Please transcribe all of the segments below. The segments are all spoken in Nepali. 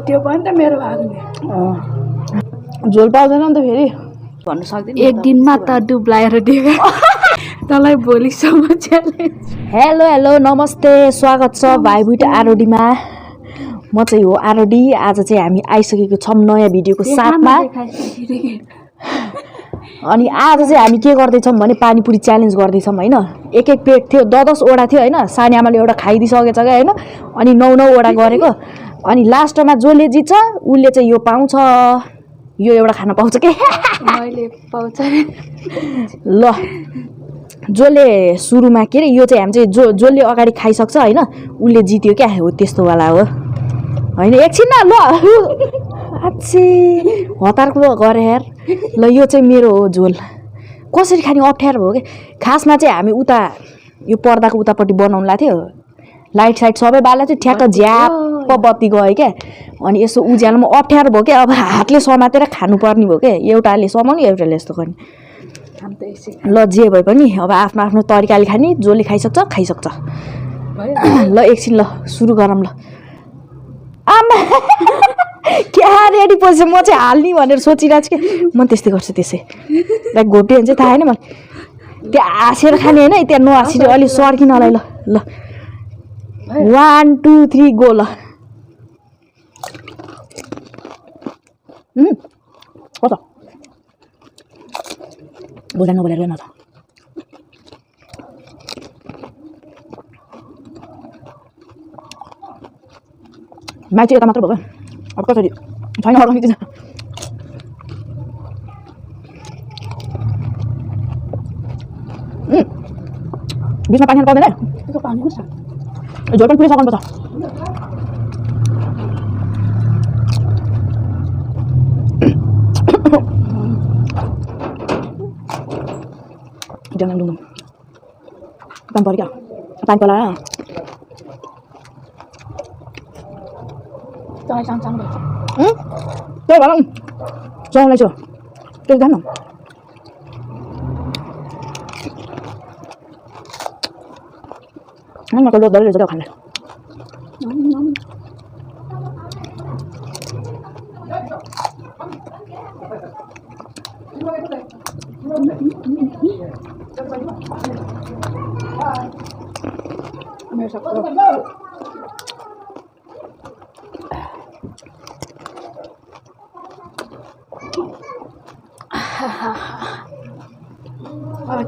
त्यो पनि त मेरो भाग नि झोल पाउँदैन नि त फेरि भन्नु सक्दैन एक दिनमा त डुब्लाएर दिएको तँलाई भोलिसम्म च्यालेन्ज हेलो हेलो नमस्ते स्वागत छ भाइबुट आरओडीमा म चाहिँ हो आरओडी आज चाहिँ हामी आइसकेको छौँ नयाँ भिडियोको साथमा अनि आज चाहिँ हामी के गर्दैछौँ भने पानीपुरी च्यालेन्ज गर्दैछौँ होइन एक प्लेट थियो 10 वटा थियो होइन सानी आमाले एउटा खाइदिइसकेछ क्या होइन अनि 9 वटा गरेको अनि लास्टमा जसले जित्छ उसले चाहिँ यो पाउँछ यो एउटा खान पाउँछ के मैले पाउँछ ल जसले सुरुमा के अरे यो चाहिँ हामी चाहिँ जसले अगाडि खाइसक्छ होइन उसले जित्यो क्या हो त्यस्तोवाला हो होइन एकछिन न ल अच्छे हतारको गरे यार ल यो चाहिँ मेरो हो झोल कसरी खाने अप्ठ्यारो भयो कि खासमा चाहिँ हामी उता यो पर्दाको उतापट्टि बनाउनु ला थियो लाइट साइट सबै बाला थियो ठ्याक्क झ्याप्प बत्ती गयो क्या अनि यसो उज्यालोमा अप्ठ्यारो भयो क्या अब हातले समातेर खानुपर्ने भयो क्या एउटाले समाउने एउटाले यस्तो गर्ने ल जे भए पनि अब आफ्नो आफ्नो तरिकाले खाने जसले खाइसक्छ ल एकछिन ल सुरु गरौँ ल आमा क्या रेडी पछि म चाहिँ हाल्ने भनेर सोचिरहेको छु कि म त्यस्तै गर्छु त्यसै लाइक घोप्टे भने चाहिँ थाहा होइन मलाई त्यहाँ हाँसेर खाने होइन त्यहाँ नहाँसेर अलिक सर्किनलाई ल 1 2 3 गो ल कता बोला नबोलेर न त मान्छे यता मात्र भयो अब कसरी छैन अरू दिन्छ बिचमा पानी पाउँदैन त्यो पानी कस्तो झोल पनि पुरै सकाउनुपर्छ jangan dulu tampar क्या पानी पला तँलाई सँगसँग भन्छ त्यही भनौँ सँगलाई छु त्यही जानु म त लोदरै रहेछ क्या खाने मेरो सबको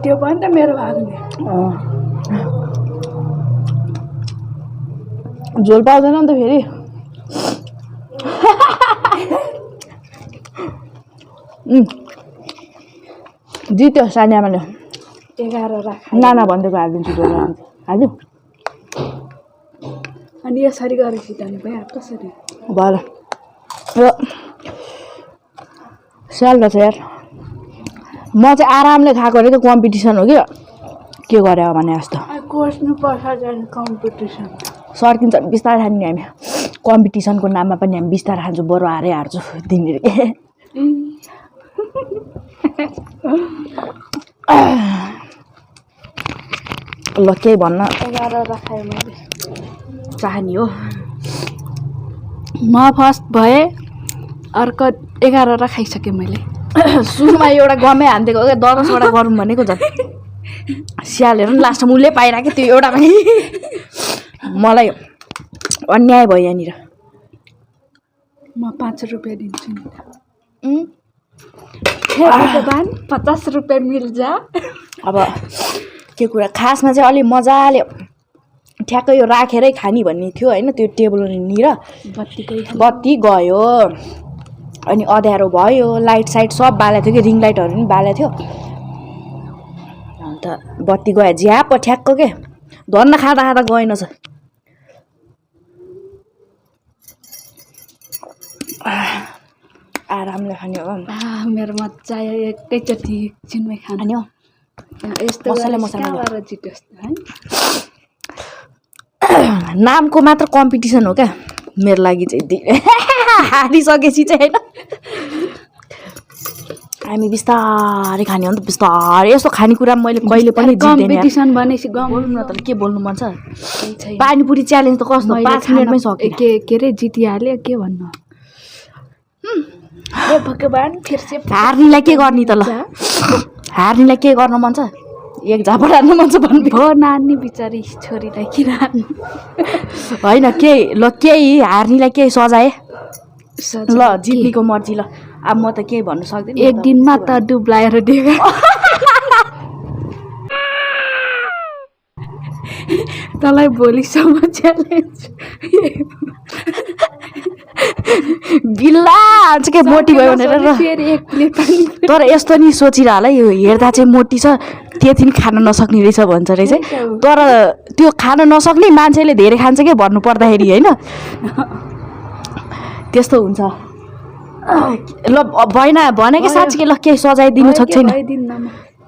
त्यो पनि त मेरो भाग नि झोल पाउँदैन नि त फेरि जित्यो सानी आमाले 11 राख नाना भनिदिएको हालिदिन्छु झोल हालिदिउँ अनि यसरी गरेपछि त नि भयो कसरी भयो ल स्याल रहेछ यार म चाहिँ आरामले खाएको अरे त कम्पिटिसन हो कि के गरे भने जस्तो कोर्स्नु पर्छ कम्पिटिसन सर्किन्छ बिस्तारै खाने नि हामी कम्पिटिसनको नाममा पनि हामी बिस्तारै खान्छौँ बरु हारै हार्छु दिनहरू ल केही भन्न 11 राखाएँ मैले चाहनी हो म फर्स्ट भए अर्को 11 राखाइसकेँ मैले सुरुमा एउटा गमै हानिदिएको क्या 10वटा गरौँ भनेको झन् स्यालहरू पनि लास्टमा उसले पाइरहेको त्यो एउटा पनि मलाई अन्याय भयो यहाँनिर म 5 रुपियाँ दिन्छु नि भगवान 50 रुपियाँ मिल्छ अब के कुरा खासमा चाहिँ अलि मजाले ठ्याक्कै यो राखेरै खाने भन्ने थियो होइन त्यो टेबलनिर बत्ती गयो अनि अँध्यारो भयो लाइट साइट सब बालेको थियो कि रिङ लाइटहरू पनि बालेको थियो अन्त बत्ती गयो झ्याप ठ्याक्क के धन्न खाँदा खाँदा गएन छ आरामले खाने हो मेरो मजा आयो एकैचोटि एकछिनमै खाने हो यस्तो मसला जित्योस् है नामको मात्र कम्पिटिसन हो क्या मेरो लागि चाहिँ हारिसकेपछि चाहिँ होइन हामी बिस्तारै खाने हो नि त बिस्तारै यस्तो खानेकुरा मैले कहिले पनि जित्दैन कम्पिटिसन भनेपछि बोल्नु न त के बोल्नु मन छ पानीपुरी च्यालेन्ज त कस्तो 5 मिनेटमै सक्यो के रे जितिहाल्यो के भन्नु हे भगवान फिरसे हार्नेलाई के गर्ने त ल हार्नेलाई के गर्न मन छ एक झापड हार्नु मन छ भन्नु भो नानी बिचारी छोरीलाई किन हार्नु होइन केही ल केही हार्नेलाई केही सजाए ल जित्नेको मर्जी ल अब म त केही भन्नु सक्दिनँ एक दिनमा त डुब्लाएर दियो तँलाई भोलिसम्म च्यालेन्ज बिल्ला हुन्छ के मोटी भयो भनेर र फेरि एक प्लेट पानी तर यस्तो नि सोचिरहला यो हेर्दा चाहिँ मोटी छ त्यति खान नसक्ने रहेछ भन्छ रहेछ तर त्यो खान नसक्ने मान्छेले धेरै खान्छ के भन्नु पर्दाखेरि होइन त्यस्तो हुन्छ ल भएन भने कि साँच्चै ल केही सजाइदिनु छ छैन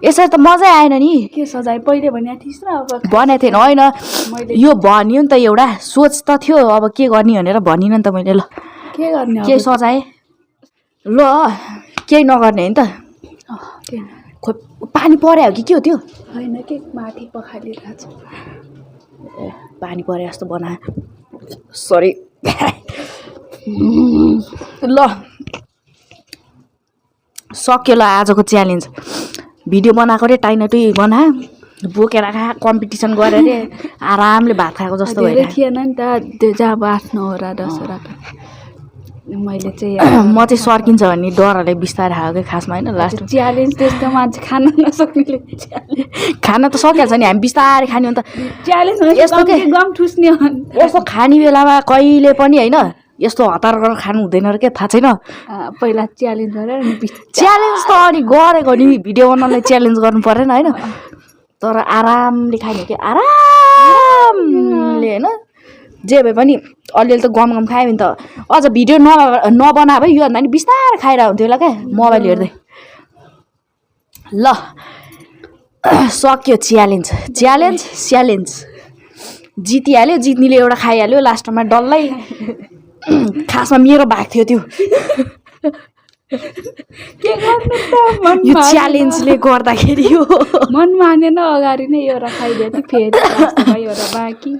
यसरी त मजै आएन नि के सजाय पहिले भनेको थिइस् र अब भनेको थिएन होइन यो भनियो नि त एउटा सोच त थियो अब के गर्ने भनेर भनिनँ नि त मैले ल के गर्ने केही सजाएँ ल केही नगर्ने होइन त खोइ पानी पर्यो कि के हो त्यो होइन के माथि पखालिरहेको छ ए पानी परे जस्तो बनायो सरी ल सक्यो ल आजको च्यालेन्ज भिडियो बनाएको रे टाइनटै बनायो बोकेर खा कम्पिटिसन गरेर रे आरामले भात खाएको जस्तो धेरै भइरहेको थिएन नि त त्यो जहाँ अब 8-9 10 मैले चाहिँ म चाहिँ सर्किन्छ भन्ने डरहरूले बिस्तारै खाएको क्या खासमा होइन लास्ट च्यालेन्ज त्यस्तो मान्छे खान नसक्नेले खाना त सकिहाल्छ नि हामी बिस्तारै खाने हो नि त च्यालेन्ज यस्तो के गम ठुस्ने हो यस्तो खाने बेलामा कहिले पनि होइन यस्तो हतार गरेर खानु हुँदैन र के थाहा छैन पहिला च्यालेन्ज गरेर च्यालेन्ज त अनि गरेको नि भिडियो बनाउनलाई च्यालेन्ज गर्नु परेन होइन तर आरामले खाने कि आरामले होइन जे भए पनि अलिअलि त गम खायो भने त अझ भिडियो नबना भए यो भन्दा नि बिस्तारै खाइरहेको हुन्थ्यो होला क्या मोबाइल हेर्दै ल सक्यो च्यालेन्ज च्यालेन्ज च्यालेन्ज जितिहाल्यो जित्नेले एउटा खाइहाल्यो लास्टमा डल्लै खासमा मेरो भाग थियो त्यो के गर्नु त मन यो च्यालेन्जले गर्दाखेरि हो मन मानेन अगाडि नै एउटा खाइदियो कि फेरि लास्टमा एउटा बाँकी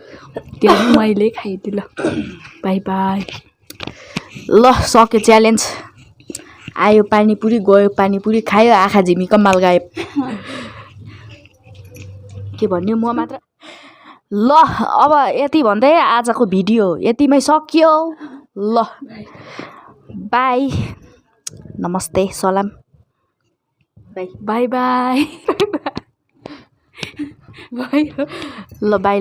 त्यो मैले खाइदिएँ ल बाई बाई ल सक्यो च्यालेन्ज आयो पानीपुरी गयो पानीपुरी खायो आँखा झिमी कम्माल गायब के भन्यो म मात्र ल अब यति भन्दै आजको भिडियो यतिमै सकियो ल बाई नमस्ते सलाम बाई बाई बाई ल बाई